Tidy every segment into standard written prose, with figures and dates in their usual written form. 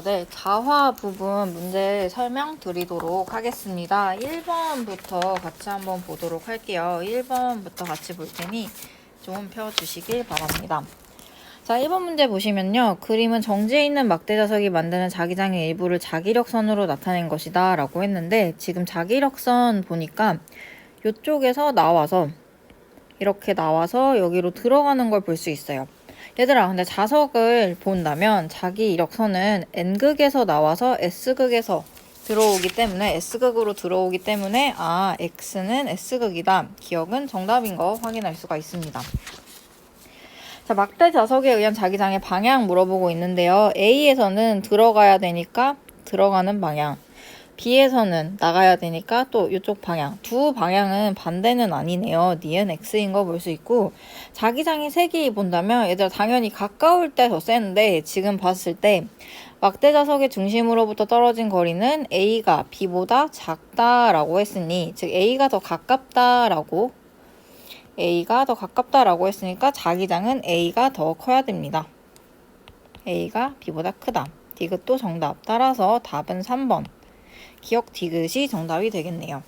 네. 자화 부분 문제 설명드리도록 하겠습니다. 1번부터 같이 한번 보도록 할게요. 1번부터 같이 볼 테니 좀 펴주시길 바랍니다. 자, 1번 문제 보시면요. 그림은 정지해 있는 막대 자석이 만드는 자기장의 일부를 자기력선으로 나타낸 것이다 라고 했는데, 지금 자기력선 보니까 이쪽에서 나와서 이렇게 나와서 여기로 들어가는 걸 볼 수 있어요. 얘들아, 근데 자석을 본다면 자기 이력선은 N극에서 나와서 S극에서 들어오기 때문에, S극으로 들어오기 때문에 X는 S극이다. 기억은 정답인 거 확인할 수가 있습니다. 자, 막대 자석에 의한 자기장의 방향 물어보고 있는데요. A에서는 들어가야 되니까 들어가는 방향, B에서는 나가야 되니까 또 이쪽 방향, 두 방향은 반대는 아니네요. 니은 X인 거 볼 수 있고, 자기장의 색이 본다면 얘들아 당연히 가까울 때 더 센데, 지금 봤을 때 막대 자석의 중심으로부터 떨어진 거리는 A가 B보다 작다라고 했으니, 즉 A가 더 가깝다라고 했으니까 자기장은 A가 더 커야 됩니다. A가 B보다 크다. 디귿도 정답. 따라서 답은 3번. 기억 디귿이 정답이 되겠네요.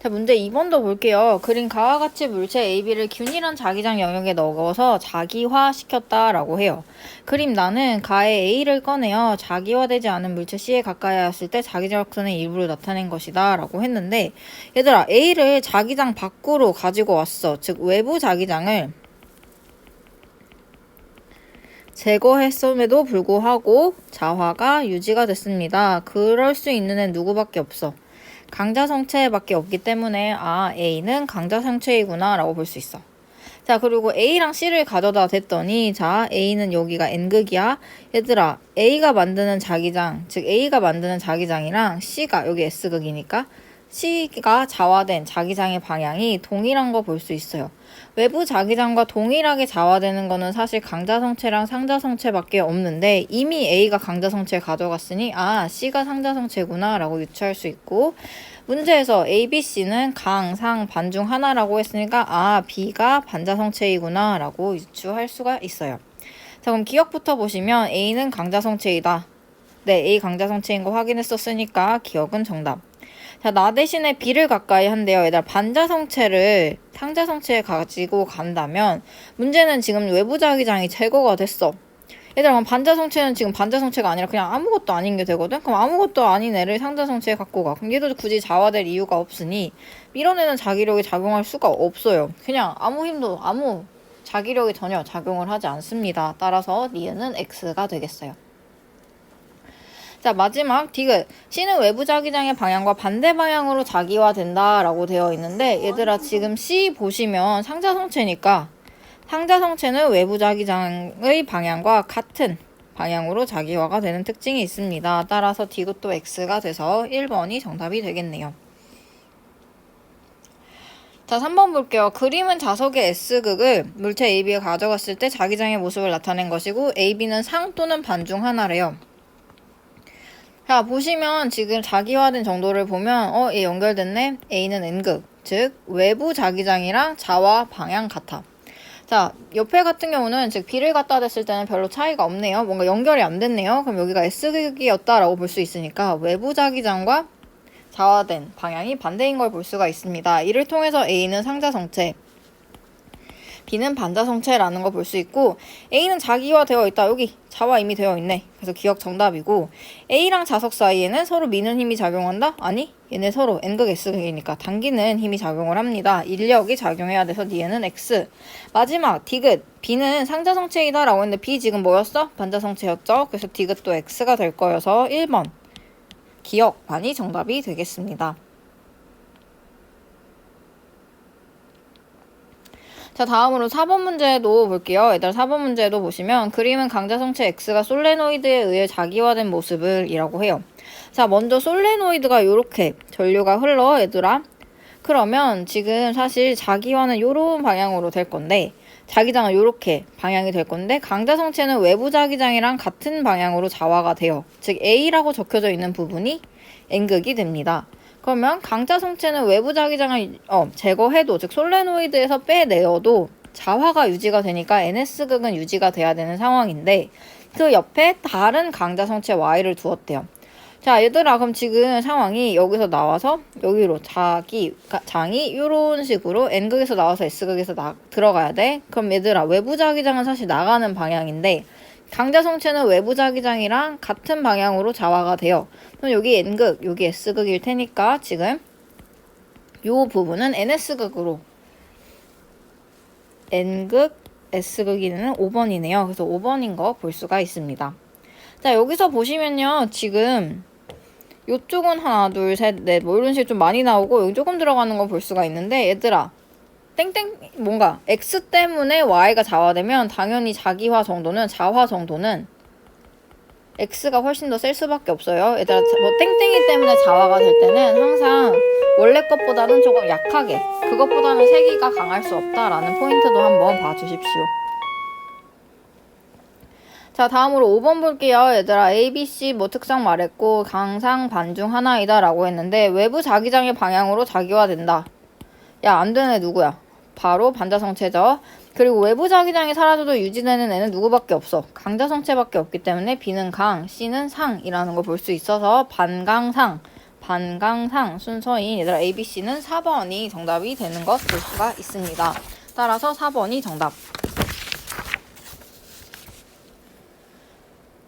자, 문제 2번도 볼게요. 그린 가와 같이 물체 AB를 균일한 자기장 영역에 넣어서 자기화시켰다라고 해요. 그림 나는 가의 A를 꺼내어 자기화되지 않은 물체 C에 가까이 하였을 때 자기력선의 일부를 나타낸 것이다 라고 했는데, 얘들아 A를 자기장 밖으로 가지고 왔어. 즉 외부 자기장을 제거했음에도 불구하고 자화가 유지가 됐습니다. 그럴 수 있는 애 누구밖에 없어? 강자성체밖에 없기 때문에 A는 강자성체이구나 라고 볼 수 있어. 자, 그리고 A랑 C를 가져다 댔더니, 자, A는 여기가 N극이야. 얘들아, A가 만드는 자기장, 즉 A가 만드는 자기장이랑 C가 여기 S극이니까 C가 자화된 자기장의 방향이 동일한 거 볼 수 있어요. 외부 자기장과 동일하게 자화되는 거는 사실 강자성체랑 상자성체밖에 없는데, 이미 A가 강자성체 가져갔으니 C가 상자성체구나 라고 유추할 수 있고, 문제에서 A, B, C는 강, 상, 반 중 하나라고 했으니까 B가 반자성체이구나 라고 유추할 수가 있어요. 자, 그럼 기억부터 보시면 A는 강자성체이다. 네, A 강자성체인 거 확인했었으니까 기억은 정답. 자, 나 대신에 B를 가까이 한대요. 얘들아, 반자성체를 상자성체에 가지고 간다면 문제는 지금 외부 자기장이 제거가 됐어. 얘들아, 그럼 반자성체는 지금 반자성체가 아니라 그냥 아무것도 아닌 게 되거든? 그럼 아무것도 아닌 애를 상자성체에 갖고 가. 그럼 얘도 굳이 자화될 이유가 없으니 밀어내는 자기력이 작용할 수가 없어요. 그냥 아무 자기력이 전혀 작용을 하지 않습니다. 따라서 니은은 X가 되겠어요. 자, 마지막 디귿. C는 외부 자기장의 방향과 반대 방향으로 자기화된다 라고 되어 있는데, 얘들아 지금 C 보시면 상자성체니까 상자성체는 외부 자기장의 방향과 같은 방향으로 자기화가 되는 특징이 있습니다. 따라서 디귿도 X가 돼서 1번이 정답이 되겠네요. 자, 3번 볼게요. 그림은 자석의 S극을 물체 AB에 가져갔을 때 자기장의 모습을 나타낸 것이고, AB는 상 또는 반 중 하나래요. 자, 보시면 지금 자기화된 정도를 보면 얘 연결됐네. A는 N극, 즉 외부 자기장이랑 자화 방향 같아. 자, 옆에 같은 경우는 즉 B를 갖다 댔을 때는 별로 차이가 없네요. 뭔가 연결이 안 됐네요. 그럼 여기가 S극이었다라고 볼 수 있으니까 외부 자기장과 자화된 방향이 반대인 걸 볼 수가 있습니다. 이를 통해서 A는 상자성체, B는 반자성체라는 거 볼 수 있고, A는 자기화되어 있다. 여기 자화 이미 되어 있네. 그래서 기억 정답이고, A랑 자석 사이에는 서로 미는 힘이 작용한다? 아니, 얘네 서로 N극 S극이니까 당기는 힘이 작용을 합니다. 인력이 작용해야 돼서 니에는 X. 마지막 디귿. B는 상자성체이다 라고 했는데 B 지금 뭐였어? 반자성체였죠? 그래서 디귿도 X가 될 거여서 1번 기억반이 정답이 되겠습니다. 자, 다음으로 4번 문제도 볼게요. 얘들아, 4번 문제도 보시면 그림은 강자성체 X가 솔레노이드에 의해 자기화된 모습을 이라고 해요. 자, 먼저 솔레노이드가 이렇게 전류가 흘러, 얘들아. 그러면 지금 사실 자기화는 이런 방향으로 될 건데, 자기장은 이렇게 방향이 될 건데, 강자성체는 외부 자기장이랑 같은 방향으로 자화가 돼요. 즉 A라고 적혀져 있는 부분이 N극이 됩니다. 그러면 강자성체는 외부 자기장을 제거해도, 즉 솔레노이드에서 빼내어도 자화가 유지가 되니까 NS극은 유지가 돼야 되는 상황인데 그 옆에 다른 강자 성체 Y를 두었대요. 자, 얘들아, 그럼 지금 상황이 여기서 나와서 여기로 장이 이런 식으로 N극에서 나와서 S극에서 들어가야 돼. 그럼 얘들아, 외부 자기장은 사실 나가는 방향인데 강자 성체는 외부 자기장이랑 같은 방향으로 자화가 돼요. 그럼 여기 N극, 여기 S극일 테니까 지금 요 부분은 NS극으로 N극, S극이는 5번이네요. 그래서 5번인 거 볼 수가 있습니다. 자, 여기서 보시면요. 지금 요쪽은 하나, 둘, 셋, 넷 뭐 이런 식으로 좀 많이 나오고 여기 조금 들어가는 거 볼 수가 있는데 얘들아 뭔가 X 때문에 Y가 자화되면 당연히 자기화 정도는 자화 정도는 X가 훨씬 더 셀 수밖에 없어요. 얘들아 뭐 땡땡이 때문에 자화가 될 때는 항상 원래 것보다는 조금 약하게 그것보다는 세기가 강할 수 없다라는 포인트도 한번 봐주십시오. 자, 다음으로 5번 볼게요. 얘들아, A, B, C 뭐 특성 말했고 강상 반중 하나이다 라고 했는데 외부 자기장의 방향으로 자기화된다. 야, 안 되는 애 누구야? 바로 반자성체죠. 그리고 외부 자기장이 사라져도 유지되는 애는 누구밖에 없어. 강자성체밖에 없기 때문에 B는 강, C는 상이라는 걸 볼 수 있어서 반강상 순서인 얘들아 A, B, C는 4번이 정답이 되는 것 볼 수가 있습니다. 따라서 4번이 정답.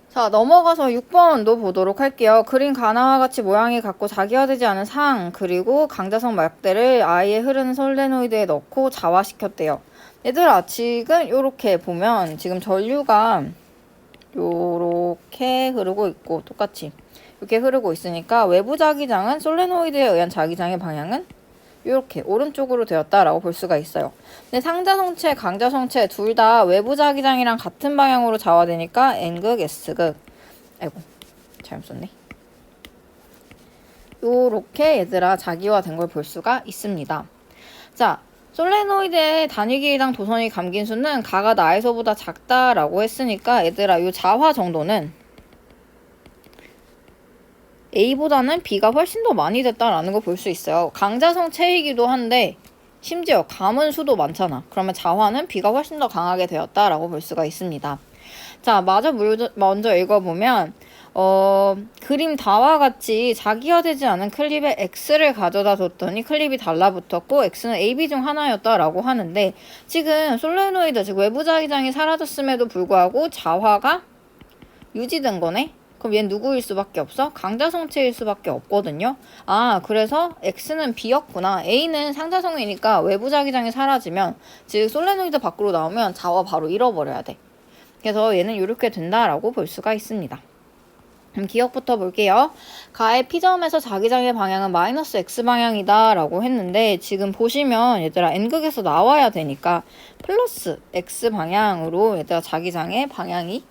자, 넘어가서 6번도 보도록 할게요. 그린 가나와 같이 모양이 같고 자기화되지 않은 상, 그리고 강자성 막대를 아이의 흐르는 솔레노이드에 넣고 자화시켰대요. 얘들아, 지금 요렇게 보면 지금 전류가 요렇게 흐르고 있고 똑같이 이렇게 흐르고 있으니까 외부 자기장은 솔레노이드에 의한 자기장의 방향은 이렇게 오른쪽으로 되었다라고 볼 수가 있어요. 근데 상자성체, 강자성체 둘 다 외부 자기장이랑 같은 방향으로 자화되니까 N극, S극. 아이고, 잘못 썼네. 요렇게 얘들아 자기화된 걸 볼 수가 있습니다. 자, 솔레노이드의 단위 길이당 도선이 감긴 수는 가가 나에서보다 작다라고 했으니까 얘들아 요 자화 정도는 A보다는 B가 훨씬 더 많이 됐다라는 걸 볼 수 있어요. 강자성체이기도 한데 심지어 감은 수도 많잖아. 그러면 자화는 B가 훨씬 더 강하게 되었다라고 볼 수가 있습니다. 자, 먼저 읽어보면 그림 다와 같이 자기화되지 않은 클립에 X를 가져다 줬더니 클립이 달라붙었고 X는 AB 중 하나였다라고 하는데 지금 솔레노이드, 즉 외부 자기장이 사라졌음에도 불구하고 자화가 유지된 거네? 그럼 얘는 누구일 수밖에 없어? 강자성체일 수밖에 없거든요. 아, 그래서 X는 B였구나. A는 상자성이니까 외부 자기장이 사라지면 즉 솔레노이드 밖으로 나오면 자화 바로 잃어버려야 돼. 그래서 얘는 이렇게 된다라고 볼 수가 있습니다. 그럼 기억부터 볼게요. 가의 P점에서 자기장의 방향은 마이너스 X방향이다 라고 했는데 지금 보시면 얘들아 N극에서 나와야 되니까 플러스 X방향으로 얘들아 자기장의 방향이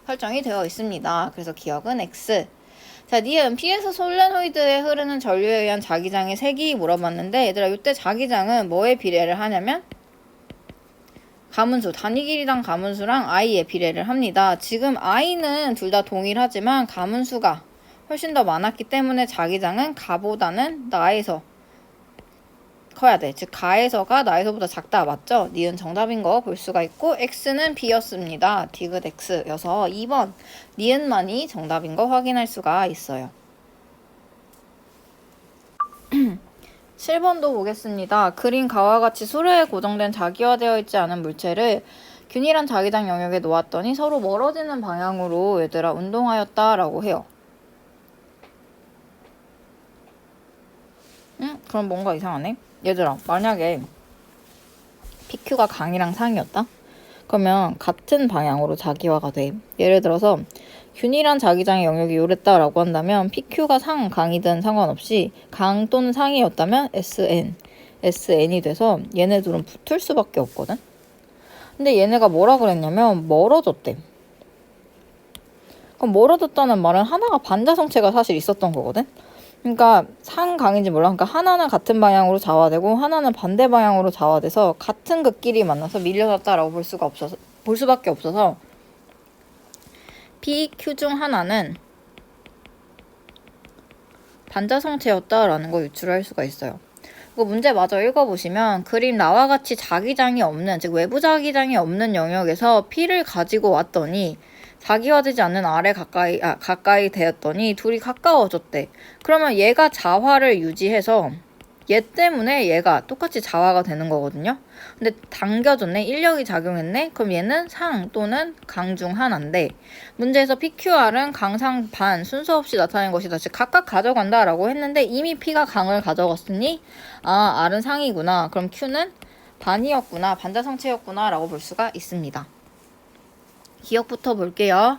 설정이 되어 있습니다. 그래서 기억은 X. 자, 니은 P에서 솔레노이드에 흐르는 전류에 의한 자기장의 색이 물어봤는데 얘들아 이때 자기장은 뭐에 비례를 하냐면 가문수, 단위 길이당 가문수랑 I에 비례를 합니다. 지금 I는 둘 다 동일하지만 가문수가 훨씬 더 많았기 때문에 자기장은 가보다는 나에서 커야 돼. 즉 가에서가 나에서보다 작다. 맞죠? 니은 정답인 거 볼 수가 있고 X는 B였습니다. 디귿 X여서 2번 니은만이 정답인 거 확인할 수가 있어요. 7번도 보겠습니다. 그린 가와 같이 수레에 고정된 자기화되어 있지 않은 물체를 균일한 자기장 영역에 놓았더니 서로 멀어지는 방향으로 얘들아 운동하였다라고 해요. 그럼 뭔가 이상하네. 얘들아 만약에 PQ가 강이랑 상이었다? 그러면 같은 방향으로 자기화가 돼. 예를 들어서 균일한 자기장의 영역이 요랬다라고 한다면 PQ가 상, 강이든 상관없이 강 또는 상이었다면 SN이 돼서 얘네 둘은 붙을 수밖에 없거든? 근데 얘네가 뭐라 그랬냐면 멀어졌대. 그럼 멀어졌다는 말은 하나가 반자성체가 사실 있었던 거거든? 그러니까 상강인지 몰라. 그러니까 하나는 같은 방향으로 자화되고 하나는 반대 방향으로 자화돼서 같은 극끼리 만나서 밀려졌다라고 볼 수밖에 없어서 P, Q 중 하나는 반자성체였다라는 걸 유출할 수가 있어요. 그거 문제 마저 읽어보시면 그림 나와 같이 자기장이 없는, 즉 외부 자기장이 없는 영역에서 P를 가지고 왔더니 자기화되지 않는 R에 가까이 되었더니 둘이 가까워졌대. 그러면 얘가 자화를 유지해서 얘 때문에 얘가 똑같이 자화가 되는 거거든요. 근데 당겨졌네. 인력이 작용했네. 그럼 얘는 상 또는 강 중 하나인데 문제에서 PQR은 강상 반 순서 없이 나타낸 것이다. 즉 각각 가져간다 라고 했는데 이미 P가 강을 가져갔으니 아 R은 상이구나. 그럼 Q는 반이었구나. 반자성체였구나 라고 볼 수가 있습니다. 기억부터 볼게요.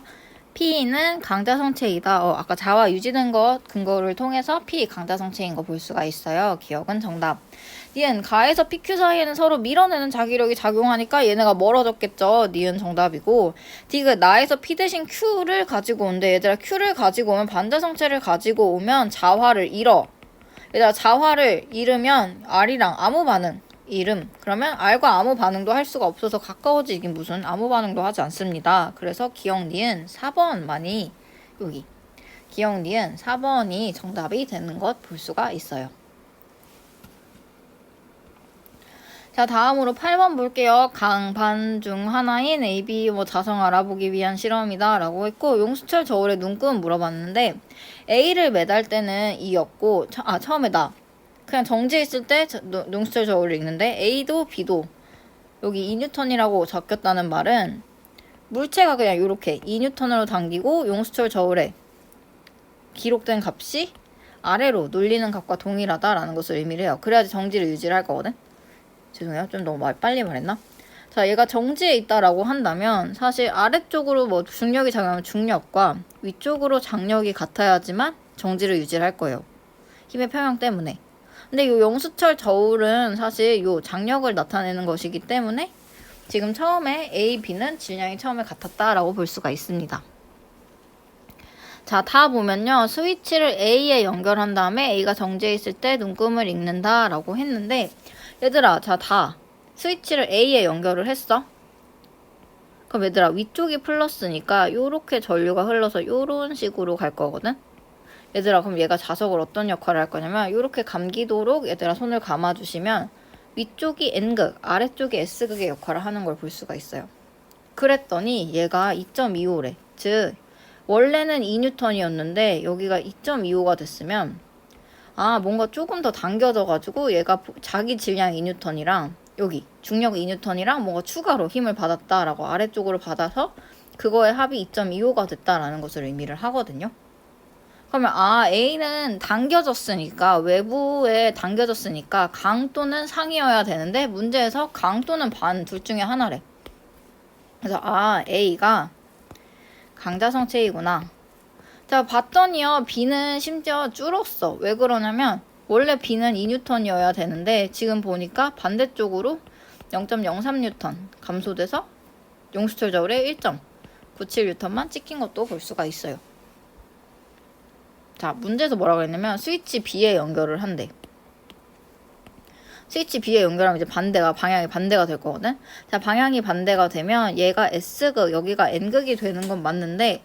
P는 강자성체이다. 아까 자화 유지된 것 근거를 통해서 P 강자성체인 거 볼 수가 있어요. 기억은 정답. 니은 가에서 PQ 사이에는 서로 밀어내는 자기력이 작용하니까 얘네가 멀어졌겠죠. 니은 정답이고 디귿 나에서 P 대신 Q를 가지고 온대. 얘들아 Q를 가지고 오면 반자성체를 가지고 오면 자화를 잃어. 얘들아 자화를 잃으면 R이랑 아무 반응 이름 그러면 R과 아무 반응도 할 수가 없어서 가까워지긴 무슨 아무 반응도 하지 않습니다. 그래서 기억 니은 4번만이 여기 기억 니은 4번이 정답이 되는 것 볼 수가 있어요. 자 다음으로 8번 볼게요. 강반 중 하나인 AB 자성 알아보기 위한 실험이다 라고 했고 용수철 저울에 눈금 물어봤는데 A를 매달 때는 2였고 처음에 나 그냥 정지해 있을 때 용수철 저울을 읽는데 A도 B도 여기 2N이라고 적혔다는 말은 물체가 그냥 이렇게 2N으로 당기고 용수철 저울에 기록된 값이 아래로 눌리는 값과 동일하다라는 것을 의미를 해요. 그래야지 정지를 유지를 할 거거든. 죄송해요. 좀 너무 빨리 말했나? 자, 얘가 정지에 있다라고 한다면 사실 아래쪽으로 중력이 작용하면 중력과 위쪽으로 장력이 같아야지만 정지를 유지를 할 거예요. 힘의 평형 때문에. 근데 이 용수철 저울은 사실 이 장력을 나타내는 것이기 때문에 지금 처음에 A, B는 질량이 처음에 같았다라고 볼 수가 있습니다. 자, 다 보면요. 스위치를 A에 연결한 다음에 A가 정지해 있을 때 눈금을 읽는다라고 했는데 얘들아, 자, 다 스위치를 A에 연결을 했어. 그럼 얘들아, 위쪽이 플러스니까 요렇게 전류가 흘러서 요런 식으로 갈 거거든. 얘들아 그럼 얘가 자석을 어떤 역할을 할 거냐면 이렇게 감기도록 얘들아 손을 감아주시면 위쪽이 N극 아래쪽이 S극의 역할을 하는 걸 볼 수가 있어요. 그랬더니 얘가 2.25래. 즉 원래는 2N이었는데 여기가 2.25가 됐으면 뭔가 조금 더 당겨져 가지고 얘가 자기 질량 2N이랑 여기 중력 2N이랑 뭔가 추가로 힘을 받았다라고 아래쪽으로 받아서 그거의 합이 2.25가 됐다라는 것을 의미를 하거든요. 그러면 A는 당겨졌으니까 외부에 당겨졌으니까 강 또는 상이어야 되는데 문제에서 강 또는 반 둘 중에 하나래. 그래서 A가 강자성체이구나. 자 봤더니요 B는 심지어 줄었어. 왜 그러냐면 원래 B는 2N이어야 되는데 지금 보니까 반대쪽으로 0.03N 감소돼서 용수철 저울에 1.97N만 찍힌 것도 볼 수가 있어요. 자, 문제에서 뭐라고 했냐면 스위치 B에 연결을 한대. 스위치 B에 연결하면 이제 방향이 반대가 될 거거든. 자, 방향이 반대가 되면 얘가 S극, 여기가 N극이 되는 건 맞는데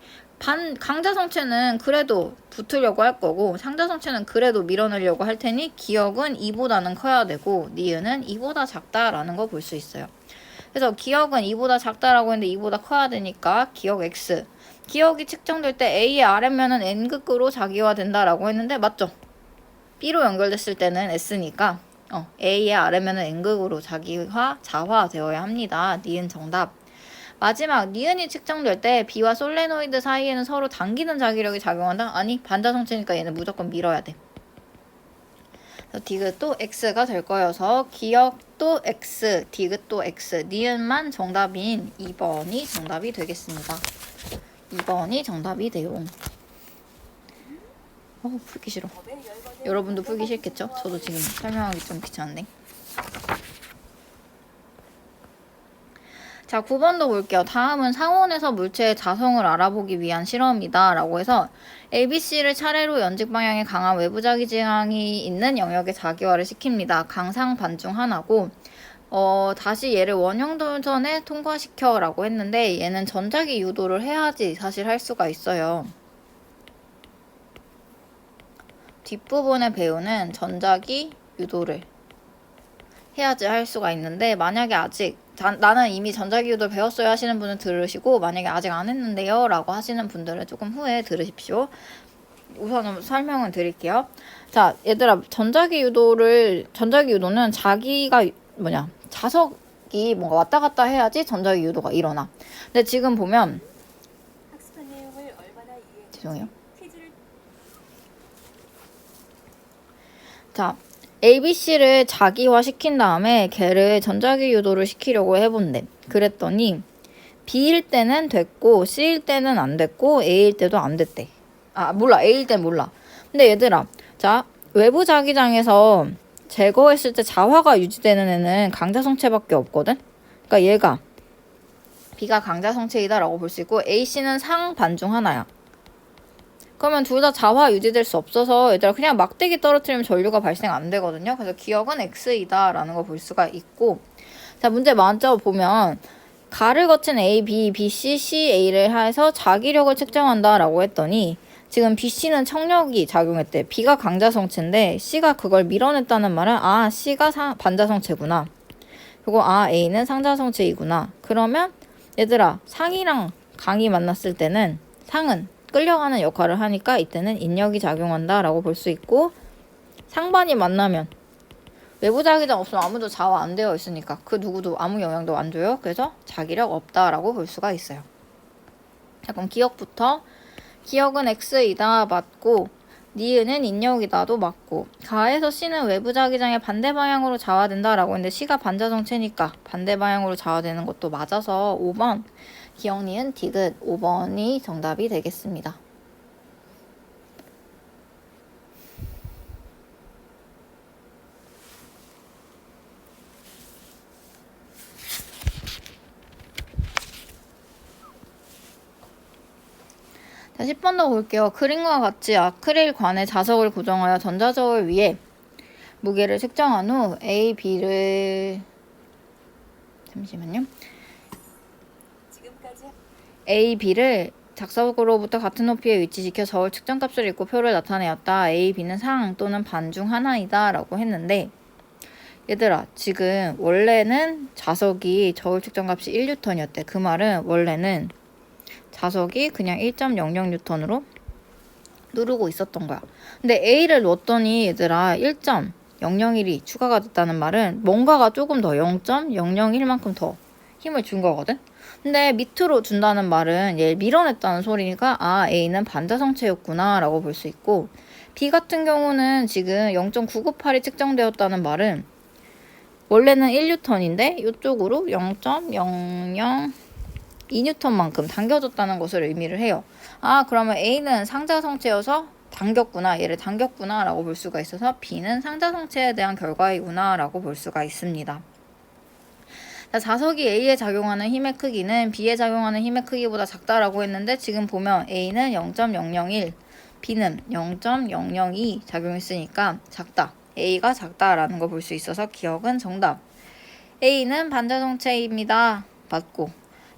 강자성체는 그래도 붙으려고 할 거고 상자성체는 그래도 밀어내려고 할 테니 기억은 2보다는 커야 되고 니은은 2보다 작다라는 거 볼 수 있어요. 그래서 기억은 2보다 작다라고 했는데 2보다 커야 되니까 기억 X. 기억이 측정될 때 A의 R면은 N극으로 자기화된다라고 했는데 맞죠? B로 연결됐을 때는 S니까 A의 R면은 N극으로 자화되어야 합니다. 니은 정답. 마지막 니은이 측정될 때 B와 솔레노이드 사이에는 서로 당기는 자기력이 작용한다? 아니 반자성체니까 얘는 무조건 밀어야 돼. 디귿도 X가 될 거여서 기억도 X, 디귿도 X, 니은만 정답인 2번이 정답이 되겠습니다. 2번이 정답이 돼요. 풀기 싫어. 여러분도 풀기 싫겠죠? 저도 지금 설명하기 좀 귀찮은데. 자, 9번도 볼게요. 다음은 상온에서 물체의 자성을 알아보기 위한 실험이다 라고 해서 ABC를 차례로 연직 방향에 강한 외부 자기장이 있는 영역에 자기화를 시킵니다. 강상 반 중 하나고 다시 얘를 원형 도전에 통과시켜 라고 했는데 얘는 전자기 유도를 해야지 사실 할 수가 있어요. 뒷부분에 배우는 전자기 유도를 해야지 할 수가 있는데 만약에 아직 나는 이미 전자기 유도 배웠어요 하시는 분은 들으시고 만약에 아직 안 했는데요 라고 하시는 분들은 조금 후에 들으십시오. 우선은 설명을 드릴게요. 자, 얘들아, 전자기 유도는 자기가 자석이 뭔가 왔다 갔다 해야지 전자기 유도가 일어나. 근데 지금 보면 죄송해요. 자, ABC를 자기화 시킨 다음에 걔를 전자기 유도를 시키려고 해본대. 그랬더니 B일 때는 됐고 C일 때는 안 됐고 A일 때도 안 됐대. A일 땐 몰라. 근데 얘들아, 자, 외부 자기장에서 제거했을 때 자화가 유지되는 애는 강자성체밖에 없거든? 그러니까 얘가 B가 강자성체이다 라고 볼 수 있고 AC는 상반 중 하나야. 그러면 둘 다 자화 유지될 수 없어서 얘들아 그냥 막대기 떨어뜨리면 전류가 발생 안 되거든요. 그래서 기억은 X이다 라는 걸 볼 수가 있고, 자, 문제 먼저 보면 가를 거친 A, B, B, C, C, A를 해서 자기력을 측정한다 라고 했더니 지금 BC는 청력이 작용했대. B가 강자성체인데 C가 그걸 밀어냈다는 말은 C가 반자성체구나. 그리고 A는 상자성체이구나. 그러면 얘들아 상이랑 강이 만났을 때는 상은 끌려가는 역할을 하니까 이때는 인력이 작용한다 라고 볼 수 있고, 상반이 만나면 외부 자기장 없으면 아무도 자화 안 되어 있으니까 그 누구도 아무 영향도 안 줘요. 그래서 자기력 없다라고 볼 수가 있어요. 자, 그럼 기억부터. 기억은 X이다 맞고, 니은은 인력이다도 맞고, 가에서 C는 외부 자기장의 반대 방향으로 자화된다라고 했는데 C가 반자성체니까 반대 방향으로 자화되는 것도 맞아서 5번 기억, 니은, 디귿 5번이 정답이 되겠습니다. 자, 10번 더 볼게요. 그림과 같이 아크릴관에 자석을 고정하여 전자저울 위에 무게를 측정한 후 A, B를 A, B를 작석으로부터 같은 높이에 위치시켜 저울 측정값을 읽고 표를 나타내었다. A, B는 상 또는 반 중 하나이다 라고 했는데, 얘들아 지금 원래는 자석이 저울 측정값이 1N이었대. 그 말은 원래는 자석이 그냥 1.00N으로 누르고 있었던 거야. 근데 A를 넣었더니 얘들아 1.001이 추가가 됐다는 말은 뭔가가 조금 더 0.001만큼 더 힘을 준 거거든. 근데 밑으로 준다는 말은 얘 밀어냈다는 소리니까 A는 반자성체였구나 라고 볼 수 있고, B 같은 경우는 지금 0.998이 측정되었다는 말은 원래는 1N인데 이쪽으로 0.00 2N만큼 당겨졌다는 것을 의미를 해요. 그러면 A는 상자성체여서 당겼구나, 얘를 당겼구나 라고 볼 수가 있어서 B는 상자성체에 대한 결과이구나 라고 볼 수가 있습니다. 자, 자석이 A에 작용하는 힘의 크기는 B에 작용하는 힘의 크기보다 작다라고 했는데 지금 보면 A는 0.001, B는 0.002 작용했으니까 작다. A가 작다라는 걸 볼 수 있어서 기억은 정답. A는 반자성체입니다. 맞고,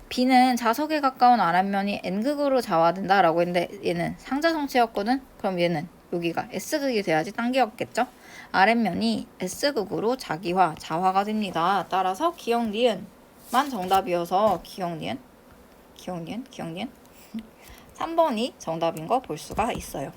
B는 자석에 가까운 아랫면이 N극으로 자화된다 라고 했는데 얘는 상자성체였거든? 그럼 얘는 여기가 S극이 돼야지 당기였겠죠? 아랫면이 S극으로 자화가 됩니다. 따라서 기억, 니은만 정답이어서 기억, 니은 3번이 정답인 거 볼 수가 있어요.